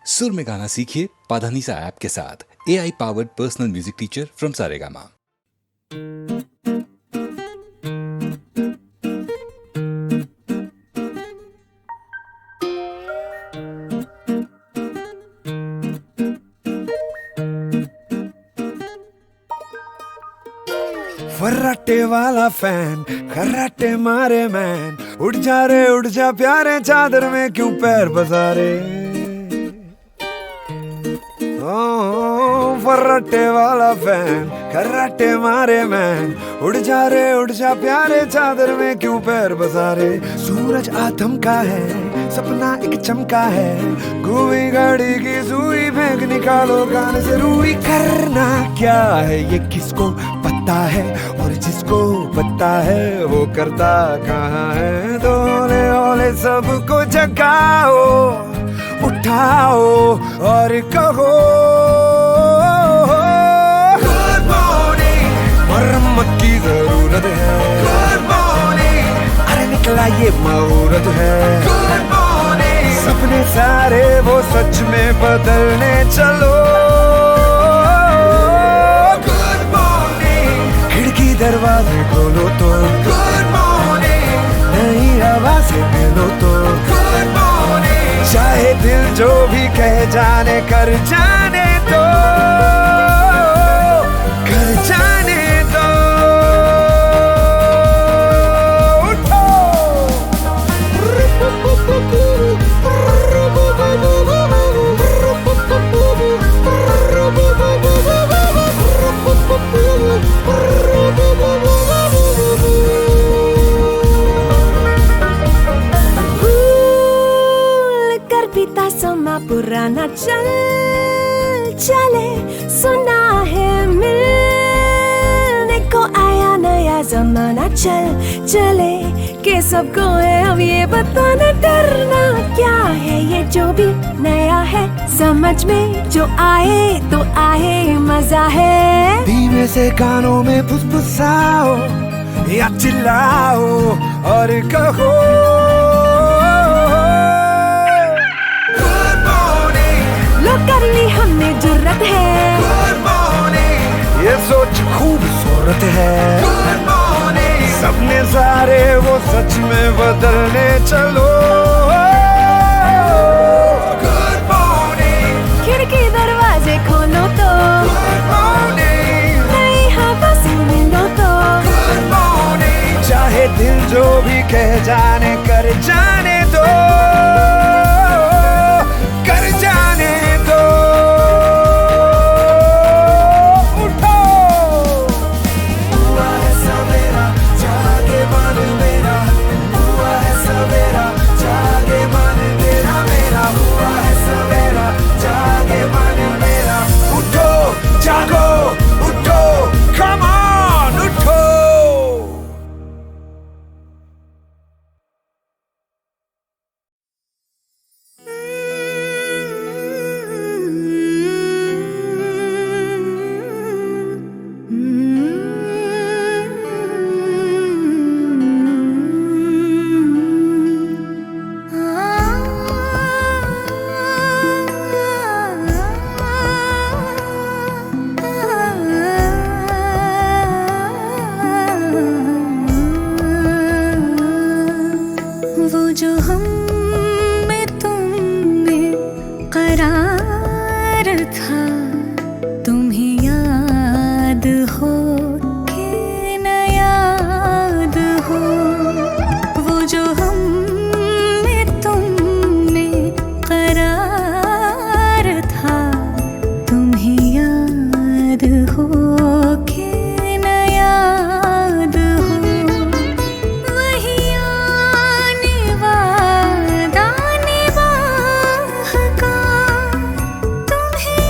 सुर में गाना सीखिए पाधानीसा ऐप के साथ। AI powered personal music teacher from Saregama. फर्राटे वाला फैन, खर्राटे मारे मैन, उड़ जा रे उड़ जा प्यारे चादर में क्यों पैर बसारे। फर्राटे वाला फैन, खर्राटे मारे मैन, उड़ जा रे उड़ जा प्यारे चादर में क्यों पैर बसारे। सूरज आथम का है, सपना एक चमका है, घूमी घड़ी की सुई फेंक निकालो कान से रुई। करना क्या है ये किसको पता है, और जिसको पता है वो करता कहाँ है। तो ओले ओले सबको जगाओ, उठाओ और कहो गुड मॉर्निंग, मरम्मत की जरूरत है। गुड मॉर्निंग, अरे निकला ये मुहूर्त है। गुड मॉर्निंग, सपने सारे वो सच में बदलने चलो। गुड मॉर्निंग, खिड़की दरवाजे खोलो तो। गुड मॉर्निंग, नई हवा से मिलो तो। गुड मॉर्निंग, चाहे दिल जो भी कहे जाने कर जाने दो, कर जाने दो। उठो समा पुराना चल चले, सुना है मिलने को आया नया जमाना। चल चले के सबको है अब ये बताना। डरना क्या है ये जो भी नया है, समझ में जो आए तो आए मजा है। धीमे से कानों में फुसफुसाओ या चिल्लाओ और कहो कर ली हमने जुर्रत है। गुड मॉर्निंग, ये सोच खूबसूरत है। गुड मॉर्निंग, सपने सारे वो सच में बदलने चलो। गुड मॉर्निंग, खिड़की दरवाजे खोलो तो। गुड मॉर्निंग, नई हवा से मिलो तो। गुड मॉर्निंग, चाहे दिल जो भी कह जाने कर जाने दो, कर जाने दो। उठो हुआ है सवेरा, जागे मन मेरा। हुआ है सवेरा, जागे मन मेरा मेरा। हुआ है सवेरा, जागे मन मेरा। उठो जागो उठो, कम ऑन उठो। वो जो हम में तुम में करार था, तुम्हें याद हो कि न याद हो। वो जो हम में तुम में करार था, तुम्हें याद हो कि न याद हो। वही आने वादा निभाह का, तुम्हें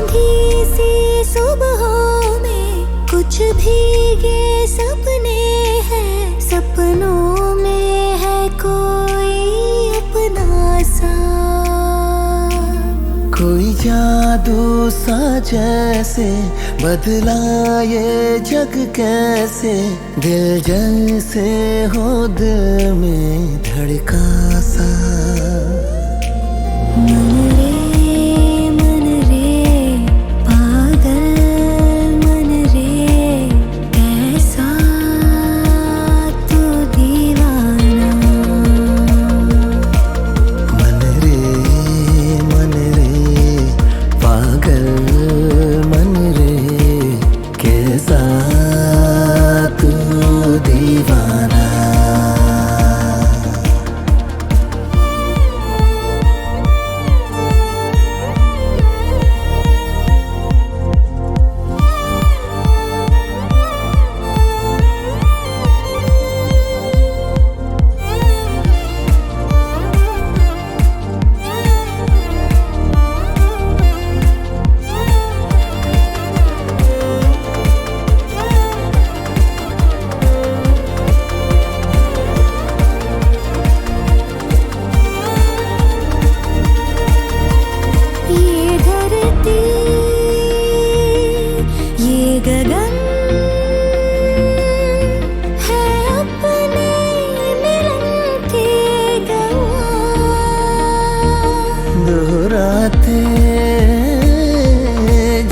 ठंडी सी सुबहों में कुछ भीगे सपने हैं, सपनों में है कोई अपना सा, कोई जादू सा जैसे बदला ये जग कैसे, दिल जैसे हो दिल में धड़का सा। मन रे पागल मन रे, कैसा तू दीवाना। मन रे पागल मन रे, कैसा तू दीवाना। दोहराते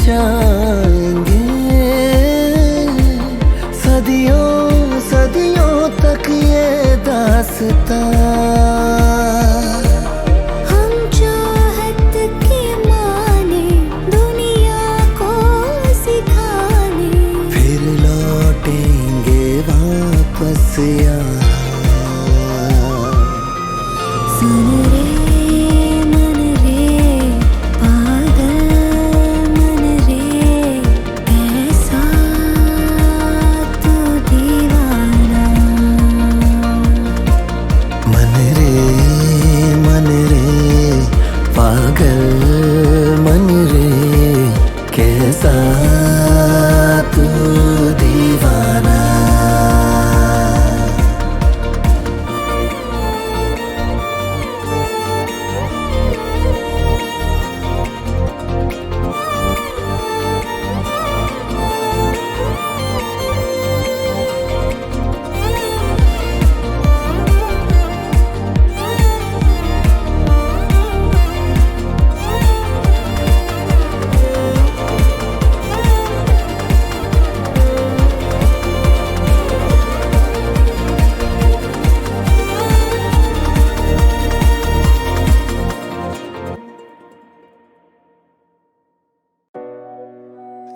जाएंगे सदियों सदियों तक ये दास्तां। हम चाहत के माने दुनिया को सिखाने, फिर लौटेंगे वापस यहाँ। सुन रे मन रे पागल मन रे, कैसा तू दीवाना। मन रे पागल मन रे, कैसा तू दीवाना।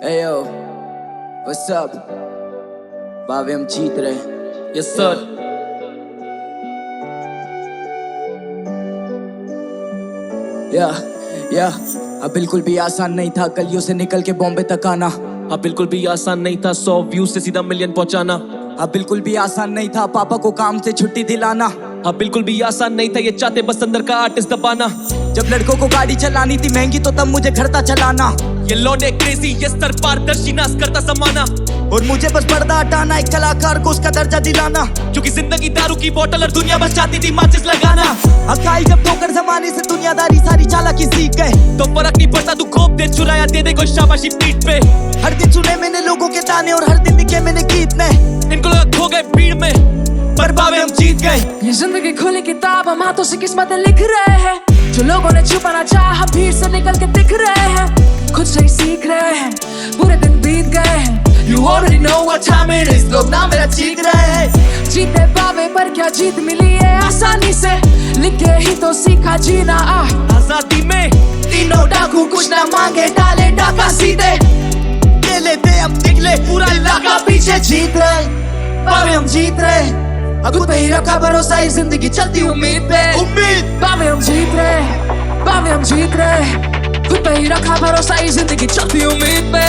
Hey yo, what's up? भावे हम जीत रहे। Yes sir. अब बिल्कुल भी आसान नहीं था गलियों से निकल के बॉम्बे तक आना। अब बिल्कुल भी आसान नहीं था 100 व्यूज से सीधा मिलियन पहुंचाना। अब बिल्कुल भी आसान नहीं था पापा को काम से छुट्टी दिलाना। अब बिल्कुल भी आसान नहीं था ये चाहते बस अंदर का आर्टिस्ट दबाना। जब लड़कों को गाड़ी चलानी थी महंगी तो तब मुझे घर था चलाना। ये लौंडे क्रेजी ये स्तर पारदर्शी नाश करता समाना। और मुझे बस पर्दा हटाना, एक कलाकार को उसका दर्जा दिलाना। क्योंकि जिंदगी दारू की बोतल और दुनिया बस चाहती थी माचिस लगाना। अकाई जब ठोकर जमाने से दुनियादारी सारी चालाकी सीख गए। तो फर्क नहीं पड़ता तू खोप दे चुराया दे दे कोई शाबाशी पीठ पे। हर दिन सुने मैंने लोगों के ताने और हर दिन लिखे मैंने गीत में। इनको लगा खो गए भीड़ में पर भावे हम जीत गए। ये जिंदगी खुली किताब हम हाथों से किस्मतें लिख रहे हैं। जो लोगों ने छुपाना चाहा भीड़ से निकल के दिख रहे हैं। खुद से ही सीख रहे हैं, पूरे दिन बीत गए हैं। You already know what time it is, लोग ना मेरा चीख रहे हैं। जीते पावे पर क्या जीत मिली है आसानी से, लिखे ही तो सीखा जीना। आजादी में तीनों डाकू कुछ ना मांगे डाले डाका सीधे। ले लेते हम निकले पूरा इलाका पीछे। जीत रहे पावे हम जीत रहे, खुद पे ही रखा भरोसा, इस जिंदगी चलती उम्मीद पे। उम्मीद पावे हम जीत रहे, पावे हम जीत रहे, खुद पे ही रखा भरोसा, इस जिंदगी चलती उम्मीद पे।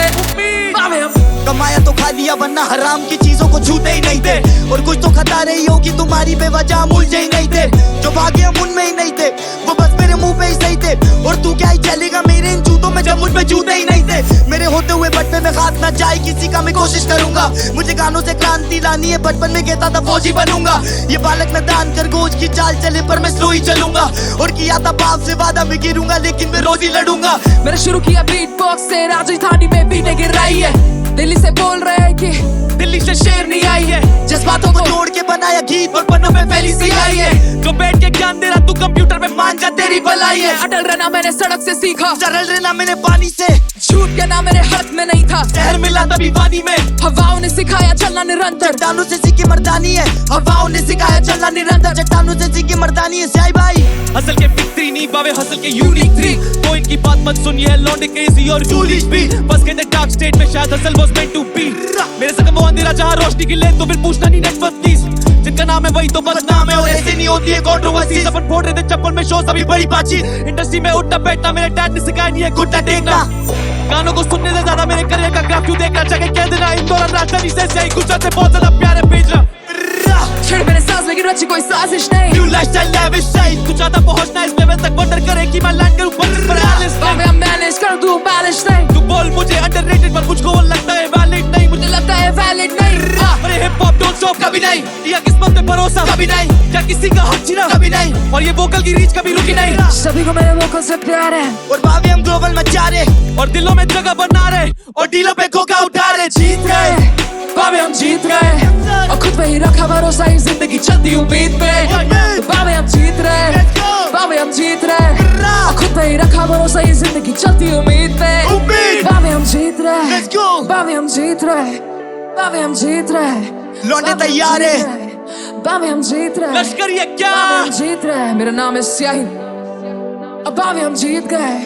पावे हम कमाया तो खा लिया वरना हराम की चीजों को छूते ही नहीं थे। और कुछ तो खता रही होगी तुम्हारी बेवजह मुलझे ही नहीं थे। जो भागे हम उनमें ही नहीं थे, वो बस मेरे मुंह पे ही सही थे। और तू क्या ही चलेगा मेरे इन जूतों में जब मुझ पे जूते ही नहीं थे। मेरे होते हुए बट्टे में हाथ ना जाए किसी का मैं कोशिश करूंगा। मुझे गानों से क्रांति लानी है, बचपन में कहता था फौजी बनूंगा। ये बालक न दान कर गोज की चाल चले पर मैं स्लो ही चलूंगा। और किया था बाप से वादा मैं गिरूंगा लेकिन मैं रोज ही लड़ूंगा। मैंने शुरू किया बीट बॉक्स से, राजधानी में बीटें गिर रही है। दिल्ली से बोल रहे हैं कि दिल्ली से शेर नहीं आई है। जज्बातों को जोड़ के बनाया गीत और पन्नों में फैली सी आई है। जो बैठ के ज्ञान दे रहा तू कंप्यूटर में मान जा तेरी भलाई है। अटल रहना मैंने सड़क से सीखा, सरल रहना मैंने पानी से। झूठ कहना मेरे हाथ में नहीं था। शहर मिला तभी पानी में। हवाओं ने सिखाया चलना निरंतर। चट्टानों से सीखी मर्दानी है, हवाओं ने सिखाया चलना निरंतर। चट्टानों से सीखी मर्दानी है स्याही भाई। हसल के बिग थ्री नहीं बावे हसल के यूनिक थ्री। कोई इनकी बात मत सुनिए है लौंडे क्रेजी और जूलिश भी। बस कहते डार्क स्टेट में शायद hassle was meant to be. मेरे संग वो अंधेरा जहां रोशनी की ले तो फिर पूछना नहीं नेटवर्क प्लीज। जिनका नाम है वही तो बदनाम है और ऐसे नहीं होती है कंट्रोवर्सी। अपन फोड़ रहे थे चप्पल में शोज अभी बड़ी बातचीत। इंडस्ट्री में उठना बैठना मेरे डैड ने सिखाया नहीं है घुटना टेकना। गानों को सुनने से ज्यादा मेरे करियर का ग्राफ क्यों देखना चाहिए कह देना। इन दौरान राजधानी से सही गुजरात से बहुत ज्यादा प्यारे भेजना। छेड़ मेरे सांस लेकिन रची कोई साजिश नहीं। न्यू लाइफस्टाइल लैविश स्टाइल तू चाहता पहुंचना इस लेवल तक वंडर करे कि मैं लैंड करूं पर पैलेस बाबे मैं मैनेज कर दूं बैलेंस नहीं। तू बोल मुझे अंडररेटेड पर मुझको वो लगता है वैलिड नहीं। मुझे लगता है वैलिड नहीं। अरे हिप हॉप डोंट स्टॉप कभी नहीं। या किस्मत पे भरोसा कभी नहीं। क्या किसी का हक छीना कभी नहीं। और ये वोकल की रीच कभी रुकी नहीं। सभी को मेरे वोकल से प्यार है और भाभी हम ग्लोबल मचा रहे और दिलों में जगह बना रहे और डीलों पे खोखा उठा रहे। जीत गए बाबे हम जीत गए और खुद पे ही रखा भरोसा ही जिंदगी चलती उम्मीद पे। तो बाबे हम जीत रहे, बाबे हम जीत रहे और खुद पे ही रखा भरोसा ही जिंदगी चलती उम्मीद पे। बाबे हम जीत रहे, बाबे हम जीत रहे, बाबे हम जीत रहे। लौंडे तैयार है, बाबे हम जीत रहे। लश्कर ये क्या बाबे हम जीत रहे। मेरा नाम है स्याही और बाबे हम जीत गए।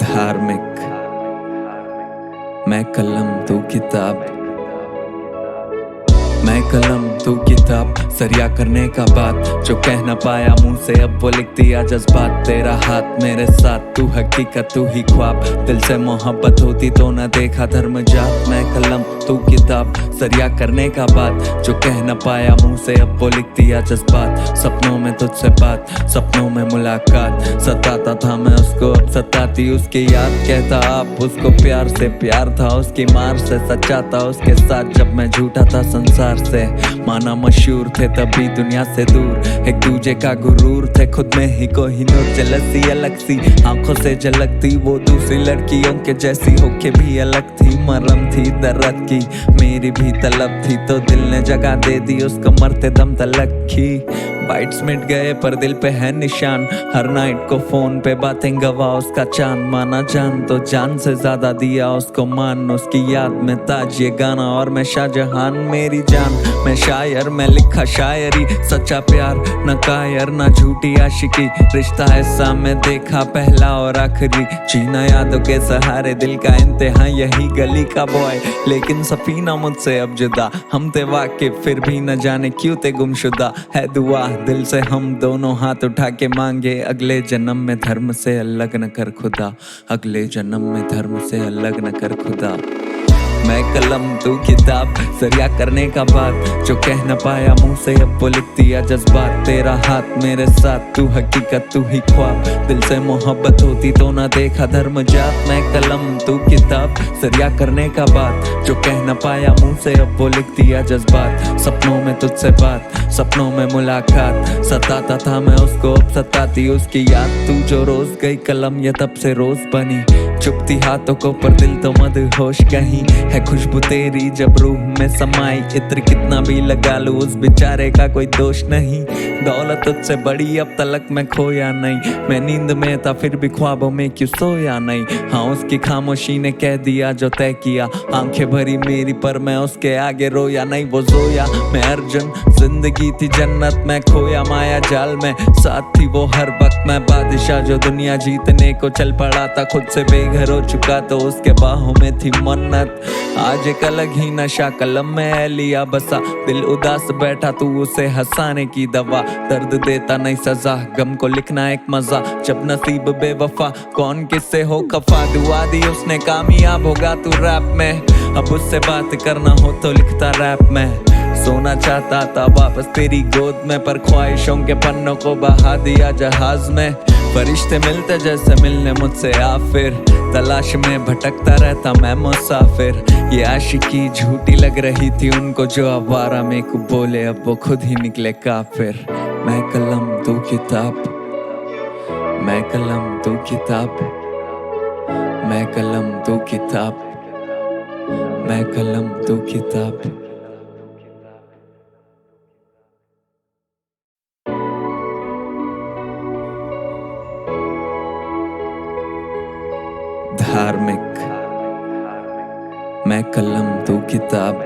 धार्मिक मैं कलम तू किताब, मैं कलम तू किताब। सरिया करने का बात जो कह न पाया मुंह से अब वो लिख दिया जज्बात। तेरा हाथ मेरे साथ तू हकीकत तू ही ख्वाब। दिल से मोहब्बत होती तो न देखा धर्म जात। मैं कलम तू किताब सरिया करने का बात जो कह न पाया मुंह से अब वो लिख दिया जज्बात। सपनों में तुझसे बात, सपनों में मुलाकात। सताता था मैं उसको अब सताती उसकी याद। कहता आप उसको प्यार से प्यार था उसकी मार से। सच्चा था उसके साथ जब मैं झूठा था संसार से। माना मशहूर थे तभी दुनिया से दूर। एक दूजे का गुरूर थे खुद में ही कोहिनूर। जलसी अलग सी आंखों से झलकती वो दूसरी लड़कियों के जैसी होके भी अलग थी। मरम थी दर्द की मेरी भी तलब थी तो दिल ने जगह दे दी उसको मरते दम तलक की। बाइट्स मिट गए पर दिल पे है निशान। हर नाइट को फोन पे बातें गवा उसका चांद। माना जान तो जान से ज्यादा दिया उसको मान। उसकी याद में ताज ये गाना और मैं शाहजहान। मेरी जान मैं शायर मैं लिखा शायरी। सच्चा प्यार न कायर न झूठी आशिकी। रिश्ता ऐसा मैं देखा पहला और आखिरी। जीना यादों के सहारे दिल का इंतहा यही गली का बॉय। लेकिन सफीना मुझसे अब जुदा। हम थे वाकिफ फिर भी न जाने क्यों थे गुमशुदा। है दुआ दिल से हम दोनों हाथ उठा के मांगे। अगले जन्म में धर्म से अलग न कर खुदा। अगले जन्म में धर्म से अलग न कर खुदा। मैं कलम तू किताब सरिया करने का बात जो कह न पाया मुंह से अब वो लिख दिया जज्बात। तेरा हाथ मेरे साथ तू हकीकत तू ही ख्वाब। दिल से मोहब्बत होती तो ना देखा धर्म जात। मैं कलम तू किताब सरिया करने का बात जो कह न पाया मुंह से अब वो लिख दिया जज्बात। सपनों में तुझसे बात, सपनों में मुलाकात। सताता था मैं उसको अब सताती उसकी याद। तू जो रोज गई कलम ये तब से रोज बनी। चुपती हाथों को पर दिल तो मदहोश कहीं। है खुशबू तेरी जब रूह में समाई। इत्र कितना भी लगा लूं उस बेचारे का कोई दोष नहीं। दौलत तुझसे बड़ी अब तलक मैं खोया नहीं। मैं नींद में था फिर भी ख्वाबों में क्यों सोया नहीं। हाँ उसकी खामोशी ने कह दिया जो तय किया। आंखें भरी मेरी पर मैं उसके आगे रोया नहीं। वो जोया मैं अर्जुन जिंदगी थी जन्नत मैं खोया माया जाल में। साथ थी वो हर वक्त मैं बादशाह जो दुनिया जीतने को चल पड़ा था। खुद से बेघर हो चुका तो उसके बाहों में थी मन्नत। आज एक अलग ही नशा कलम में लिया बसा, दिल उदास बैठा तू उसे हंसाने की दवा, दर्द देता नहीं सजा, गम को लिखना एक मजा, जब नसीब बेवफा कौन किससे हो खफा, दुआ दी उसने कामयाब होगा तू रैप में, अब उससे बात करना हो तो लिखता रैप में, सोना चाहता था वापस तेरी गोद में, पर ख्वाहिशों के पन्नों को बहा दिया जहाज में, फरिश्ते मिलते जैसे मिलने मुझसे आ फिर, तलाश में भटकता रहता मैं मुसाफिर, ये आशिकी झूठी लग रही थी उनको जो आवारा में को बोले, अब वो खुद ही निकले काफिर। मैं कलम तू किताब, मैं कलम तू किताब, मैं कलम तू किताब, मैं कलम तू किताब। धार्मिक, मैं कलम तू किताब,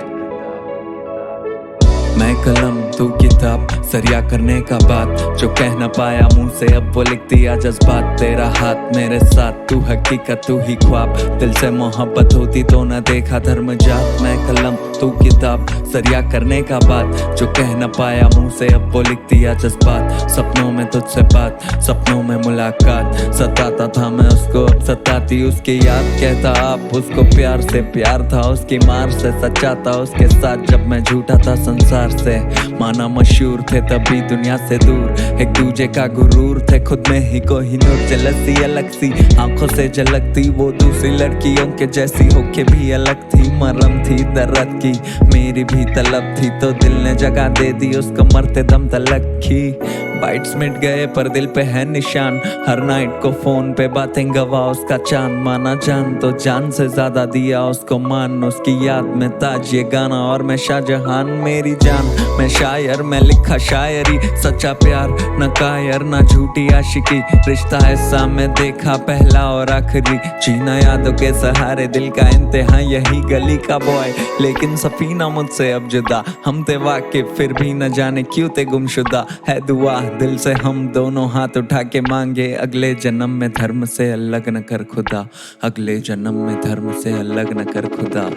मैं कलम तू किताब, सरिया करने का बात जो कह न पाया मुंह से, अब वो लिख दिया जज्बात, तेरा हाथ मेरे साथ, तू हकीकत तू ही ख्वाब, दिल से मोहब्बत होती तो न देखा धर्म जात, मैं कलम तू किताब, सरिया करने का बात जो कह न पाया मुंह से, अब वो लिख दिया जज्बात, सपनों में तुझसे बात, सपनों में मुलाकात, सताता था मैं उसको अब सताती उसकी याद, कहता आप उसको प्यार से, प्यार था उसकी मार से, सच्चा था उसके साथ जब मैं झूठा था संसार से, माना मशहूर थे तभी दुनिया से दूर, एक दूजे का गुरूर थे खुद में ही कोहिनूर, जलसी अलग सी आंखों से झलकती वो दूसरी लड़कियों के जैसी होके भी अलग थी, मरम थी दर्द की मेरी भी तलब थी, तो दिल ने जगह दे दी उसको मरते दम तलक की, बाइट्स मिट गए पर दिल पे है निशान, हर नाइट को फोन पे बातें गवा उसका चांद, माना जान तो जान से ज्यादा दिया उसको मान, उसकी याद में ताज ये गाना और मैं शाहजहान, मेरी जान मैं शायर, मैं लिखा शायरी, सच्चा प्यार न कायर न झूठी आशिकी, रिश्ता ऐसा मैं देखा पहला और आखिरी, जीना यादों के सहारे, दिल का इंतहा यही गली का बॉय, लेकिन सफीना मुझसे अब जुदा, हम थे वाकिफ फिर भी न जाने क्यों थे गुमशुदा, है दुआ दिल से हम दोनों हाथ उठा के मांगे, अगले जन्म में धर्म से अलग न कर खुदा, अगले जन्म में धर्म से अलग न कर खुदा।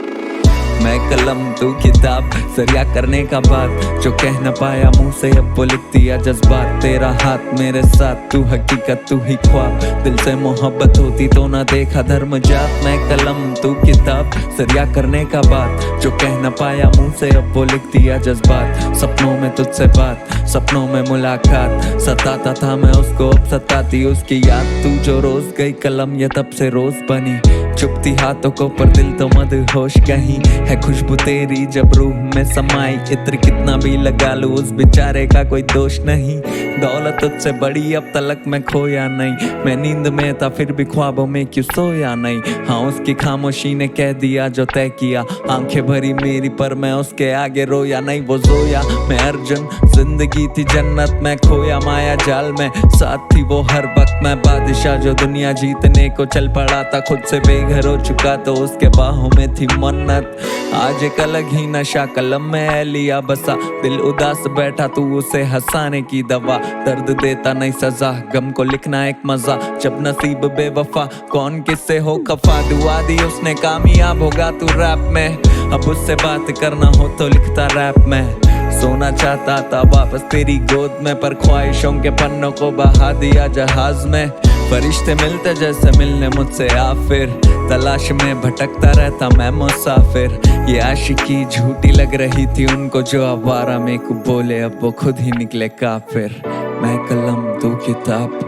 मैं कलम तू किताब, सरिया करने का बात जो कह न पाया मुंह से, अब वो लिख दिया जज्बात, तेरा हाथ मेरे साथ, तू हकीकत तू ही ख्वाब, दिल से मोहब्बत होती तो ना देखा धर्म जात, मैं कलम तू किताब, सरिया करने का बात जो कह न पाया मुंह से, अब वो लिख दिया जज्बात, सपनों में तुझसे बात, सपनों में मुलाकात, सताता था मैं उसको अब सताती उसकी याद, तू जो रोज गई कलम ये तब से रोज बनी, चुपती हाथों को पर दिल तो मदहोश कहीं, है खुशबू तेरी जब रूह में समाई, इत्र कितना भी लगा लूं उस बेचारे का कोई दोष नहीं, दौलत तुझसे बड़ी अब तलक मैं खोया नहीं, मैं नींद में था फिर भी ख्वाबों में क्यों सोया नहीं, हाँ उसकी खामोशी ने कह दिया जो तय किया, आंखें भरी मेरी पर मैं उसके आगे रोया नहीं, वो जोया मैं अर्जुन, जिंदगी थी जन्नत मैं खोया माया जाल में, साथ थी वो हर वक्त मैं बादशाह जो दुनिया जीतने को चल पड़ा था, खुद से बेघर हो चुका तो उसके बाहों में थी मन्नत, आज एक अलग ही नशा कलम में लिया बसा, दिल उदास बैठा तू उसे हंसाने की दवा, दर्द देता नहीं सजा, गम को लिखना एक मजा, जब नसीब बेवफा कौन किससे हो खफा, दुआ दी उसने कामयाब होगा तू रैप में, अब उससे बात करना हो तो लिखता रैप में, सोना चाहता था वापस तेरी गोद में, पर ख्वाहिशों के पन्नों को बहा दिया जहाज में, फरिश्ते मिलते जैसे मिलने मुझसे आ फिर, तलाश में भटकता रहता मैं मुसाफिर, ये आशिकी झूठी लग रही थी उनको जो आवारा में को बोले, अब वो खुद ही निकले काफिर। मैं कलम तू किताब,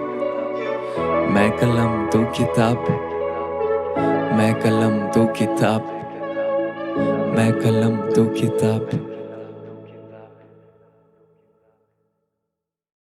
मैं कलम तू किताब, मैं कलम तू किताब, मैं कलम तू किताब।